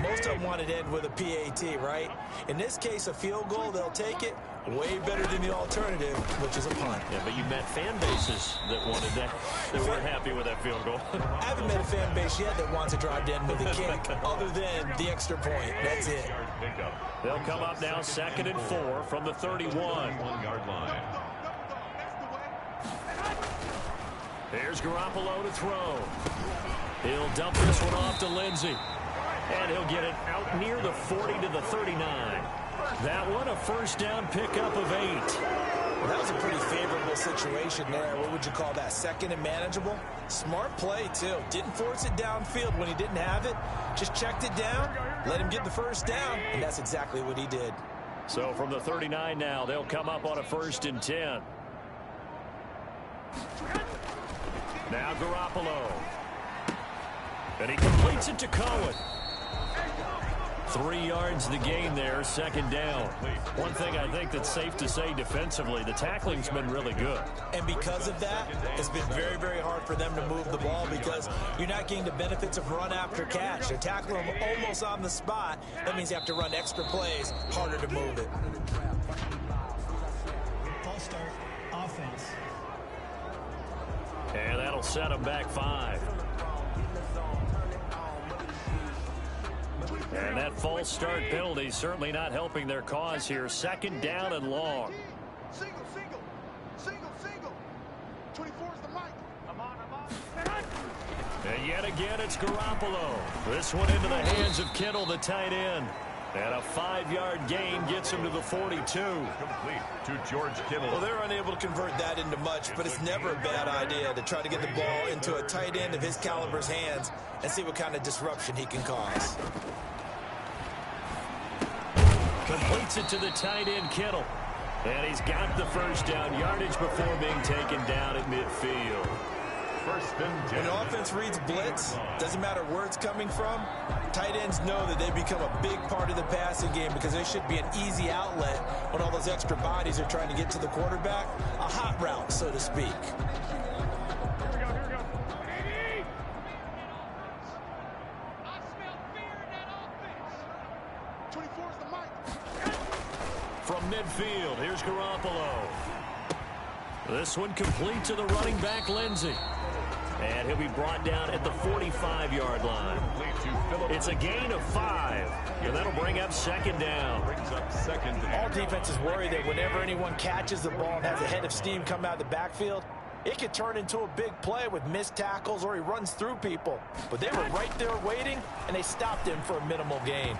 Most of them wanted to end with a PAT, right? In this case, a field goal, they'll take it. Way better than the alternative, which is a punt. Yeah, but you met fan bases that wanted that. They weren't happy with that field goal. I haven't met a fan base yet that wants to drive to end with a kick, other than the extra point. That's it. They'll come up now 2nd and 4 from the 31. 1-yard line. Here's Garoppolo to throw. He'll dump this one off to Lindsey. And he'll get it out near the 40 to the 39. That one, a first down pickup of 8. Well, that was a pretty favorable situation there. What would you call that? Second and manageable? Smart play, too. Didn't force it downfield when he didn't have it. Just checked it down, let him get the first down, and that's exactly what he did. So from the 39 now, they'll come up on a 1st and 10. Now Garoppolo. And he completes it to Cohen. 3 yards the gain there, 2nd down. One thing I think that's safe to say defensively, the tackling's been really good. And because of that, it's been very, very hard for them to move the ball because you're not getting the benefits of run after catch. They're tackling them almost on the spot. That means you have to run extra plays, harder to move it. False start, offense. And that'll set them back 5. And that false start penalty certainly not helping their cause here. 2nd down and long. Single. 24 is the mic. I'm on. And yet again, it's Garoppolo. This one into the hands of Kittle, the tight end. And a 5-yard gain gets him to the 42. Complete to George Kittle. Well, they're unable to convert that into much, but it's never a bad idea to try to get the ball into a tight end of his caliber's hands and see what kind of disruption he can cause. Completes it to the tight end, Kittle. And he's got the first down yardage before being taken down at midfield. 1st and 10. When the offense reads blitz, doesn't matter where it's coming from, tight ends know that they become a big part of the passing game because there should be an easy outlet when all those extra bodies are trying to get to the quarterback. A hot route, so to speak. Here we go. I smell fear in that offense. 24 is the mic. From midfield, here's Garoppolo. This one complete to the running back, Lindsey. And he'll be brought down at the 45-yard line. It's a gain of 5. And that'll bring up 2nd down. All defenses worry that whenever anyone catches the ball and has a head of steam come out of the backfield, it could turn into a big play with missed tackles or he runs through people. But they were right there waiting, and they stopped him for a minimal gain.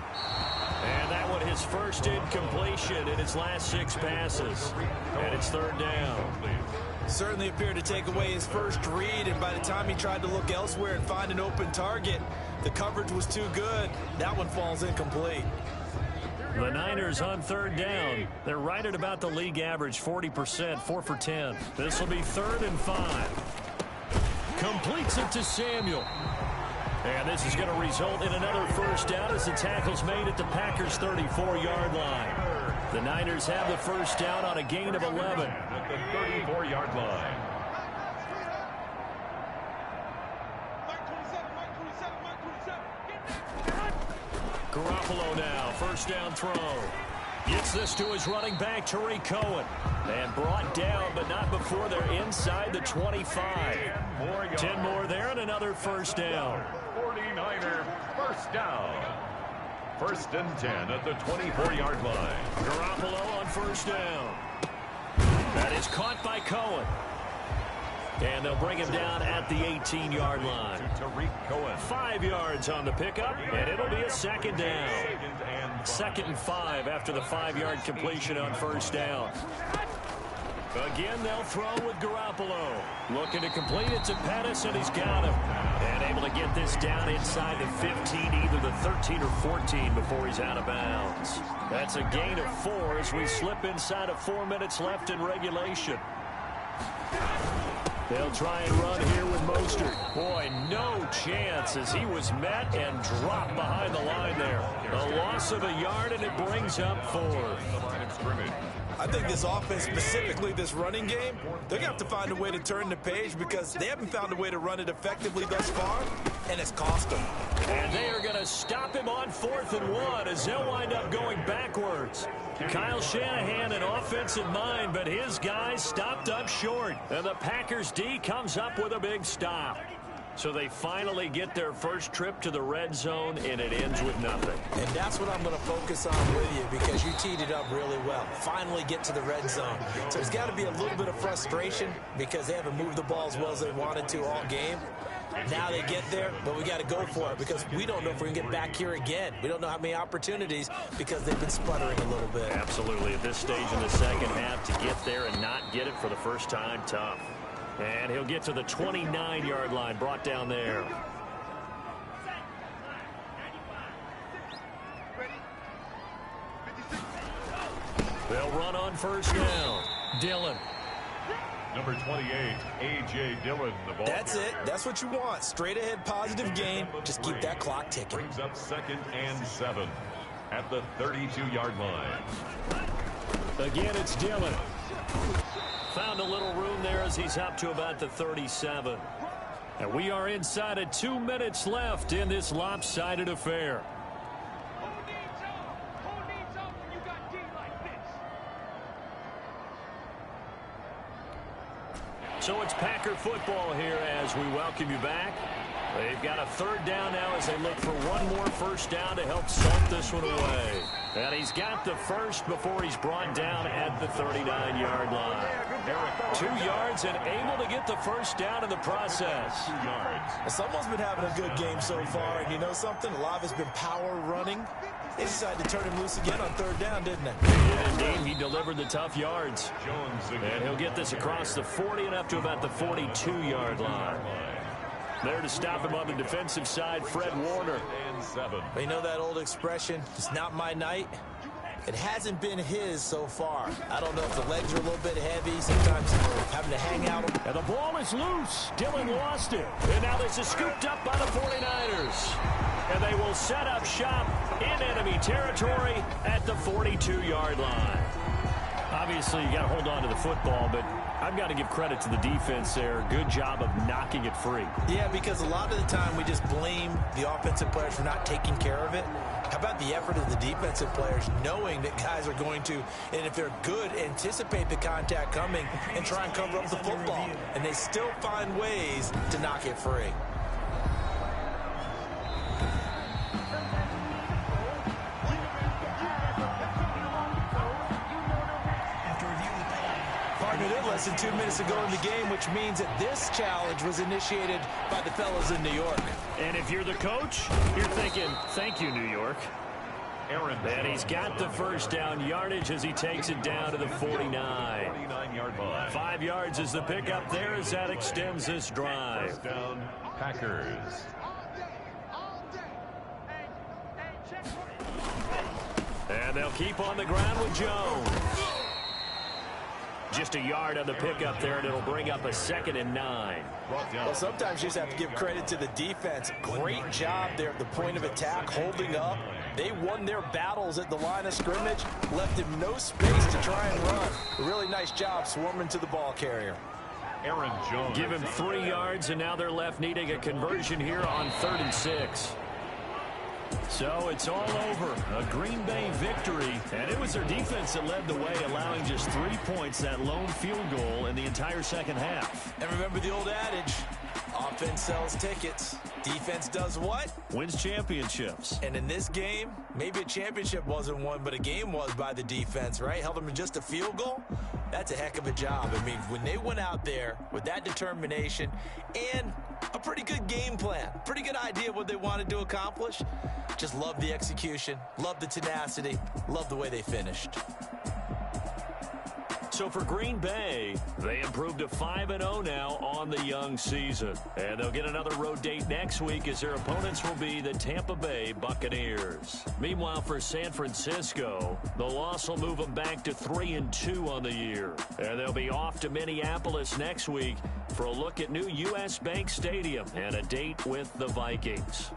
And that one his first incompletion in his last 6 passes. And it's 3rd down. Certainly appeared to take away his first read, and by the time he tried to look elsewhere and find an open target, the coverage was too good. That one falls incomplete. The Niners on 3rd down. They're right at about the league average, 40%, 4 for 10. This will be 3rd and 5. Completes it to Samuel. And this is going to result in another first down as the tackle's made at the Packers' 34-yard line. The Niners have the first down on a gain of 11. At the 34-yard line. Garoppolo now, first down throw. Gets this to his running back, Tariq Cohen. And brought down, but not before they're inside the 25. 10 more there and another first down. 49er first down. 1st and 10 at the 24-yard line. Garoppolo on first down. That is caught by Cohen. And they'll bring him down at the 18-yard line. To Tariq Cohen. 5 yards on the pickup, and it'll be a 2nd down. 2nd and 5 after the 5-yard completion on first down. Again, they'll throw with Garoppolo. Looking to complete it to Pettis, and he's got him. And able to get this down inside the 15, either the 13 or 14 before he's out of bounds. That's a gain of 4 as we slip inside of 4 minutes left in regulation. They'll try and run here with Mostert. Boy, no chance as he was met and dropped behind the line there. A loss of a yard, and it brings up 4. The line of scrimmage. I think this offense, specifically this running game, they're going to have to find a way to turn the page because they haven't found a way to run it effectively thus far, and it's cost them. And they are going to stop him on 4th and 1 as they'll wind up going backwards. Kyle Shanahan an offensive mind, but his guys stopped up short. And the Packers D comes up with a big stop. So they finally get their first trip to the red zone, and it ends with nothing. And that's what I'm going to focus on with you because you teed it up really well. Finally get to the red zone. So there's got to be a little bit of frustration because they haven't moved the ball as well as they wanted to all game. Now they get there, but we got to go for it because we don't know if we're going to get back here again. We don't know how many opportunities because they've been sputtering a little bit. Absolutely. At this stage in the second half, to get there and not get it for the first time, tough. And he'll get to the 29-yard line, brought down there. They'll run on first down. Dillon. Number 28, A.J. Dillon, the ball. That's it. That's what you want. Straight ahead, positive gain. Just keep that clock ticking. Brings up 2nd and 7 at the 32-yard line. Again, it's Dillon. Found a little room there as he's up to about the 37. And we are inside of 2 minutes left in this lopsided affair. So it's Packer football here as we welcome you back. They've got a 3rd down now as they look for one more first down to help salt this one away. And he's got the first before he's brought down at the 39-yard line. 2 yards and able to get the first down in the process. 2 yards. Someone's been having a good game so far, and you know something? A lot of it's been power running. They decided to turn him loose again on 3rd down, didn't they? Indeed, he delivered the tough yards. Jones again. And he'll get this across the 40 and up to about the 42-yard line. There to stop him on the defensive side, Fred Warner. And 7. But you know that old expression, it's not my night? It hasn't been his so far. I don't know if the legs are a little bit heavy, sometimes having to hang out. And the ball is loose. Dillon lost it. And now this is scooped up by the 49ers. And they will set up shop in enemy territory at the 42-yard line. Obviously, you got to hold on to the football, but I've got to give credit to the defense there. Good job of knocking it free. Yeah, because a lot of the time we just blame the offensive players for not taking care of it. How about the effort of the defensive players knowing that guys are going to, and if they're good, anticipate the contact coming and try and cover up the football. And they still find ways to knock it free. Less than 2 minutes ago in the game, which means that this challenge was initiated by the fellas in New York. And if you're the coach, you're thinking, thank you, New York. And he's got the first down yardage as he takes it down to the 49. 49-yard line. 5 yards is the pickup there as that extends this drive. First down, Packers. And they'll keep on the ground with Jones. Just a yard on the pickup there, and it'll bring up a 2nd and 9. Well, sometimes you just have to give credit to the defense. Great job there at the point of attack, holding up. They won their battles at the line of scrimmage, left him no space to try and run. A really nice job swarming to the ball carrier. Aaron Jones. Give him 3 yards, and now they're left needing a conversion here on 3rd and 6. So it's all over. A Green Bay victory. And it was their defense that led the way, allowing just 3 points, that lone field goal in the entire second half. And remember the old adage, offense sells tickets. Defense does what? Wins championships. And in this game, maybe a championship wasn't won, but a game was by the defense, right? Held them to just a field goal. That's a heck of a job. I mean, when they went out there with that determination and a pretty good game plan, pretty good idea of what they wanted to accomplish, just love the execution, love the tenacity, love the way they finished. So for Green Bay, they improved to 5-0 now on the young season. And they'll get another road date next week as their opponents will be the Tampa Bay Buccaneers. Meanwhile, for San Francisco, the loss will move them back to 3-2 on the year. And they'll be off to Minneapolis next week for a look at new U.S. Bank Stadium and a date with the Vikings.